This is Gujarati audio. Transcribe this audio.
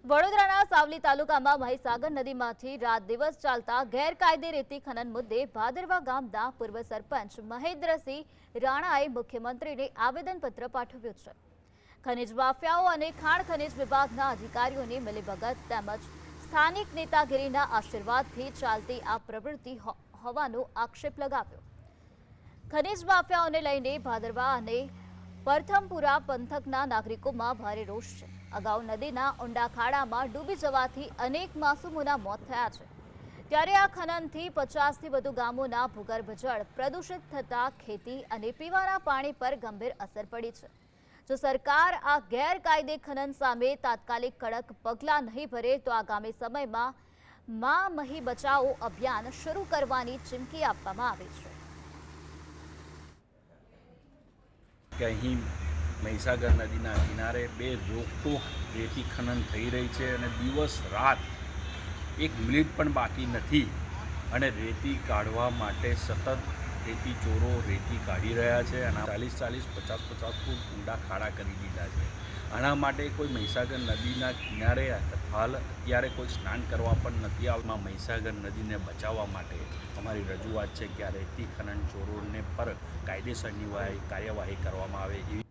વડોદરાના સાવલી તાલુકામાં મહીસાગર નદીમાંથી રાત દિવસ ચાલતા ગેરકાયદે રેતી ખનન મુદ્દે ભાદરવા ગામના પૂર્વ સરપંચ મહેન્દ્રસિંહ રાણાએ મુખ્યમંત્રીને આવેદનપત્ર પાઠવ્યું છે। ખનિજ માફિયાઓ અને ખાણ ખનિજ વિભાગના અધિકારીઓની મિલીભગત તેમજ સ્થાનિક નેતાગીરીના આશીર્વાદથી ચાલતી આ પ્રવૃત્તિ હોવાનો આક્ષેપ લગાવ્યો। ખનિજ માફિયાઓને લઈને ભાદરવા અને પરથમપુરા પંથકના નાગરિકોમાં ભારે રોષ છે। અગાઉ નદીના ઊંડા ખાડામાં ડૂબી જવાથી અનેક માસૂમોના મોત થયા છે, ત્યારે આ ખનનથી 50થી વધુ ગામોના ભૂગર્ભ જળ પ્રદૂષિત થતા ખેતી અને પીવાના પાણી પર ગંભીર અસર પડી છે। જો સરકાર આ ગેરકાયદે ખનન સામે તાત્કાલિક કડક પગલાં નહીં ભરે તો આગામી સમયમાં મા મહી બચાવો અભિયાન શરૂ કરવાની ચીમકી આપવામાં આવી છે। કે અહીં મહીસાગર નદીના કિનારે બે રોકટોક રેતી ખનન થઈ રહી છે અને દિવસ રાત એક મિનિટ પણ બાકી નથી અને રેતી કાઢવા માટે સતત રેતી ચોરો રેતી કાઢી રહ્યા છે અને 40-50 ફૂટ ઊંડા ખાડા કરી દીધા છે। આના માટે કોઈ મહીસાગર નદીના કિનારે હાલ અત્યારે કોઈ સ્નાન કરવા પણ નથી આવવામાં। મહીસાગર નદીને બચાવવા માટે અમારી રજૂઆત છે કે આ રેતી ખનન ચોરોને પર કાયદેસરની કાર્યવાહી કરવામાં આવે।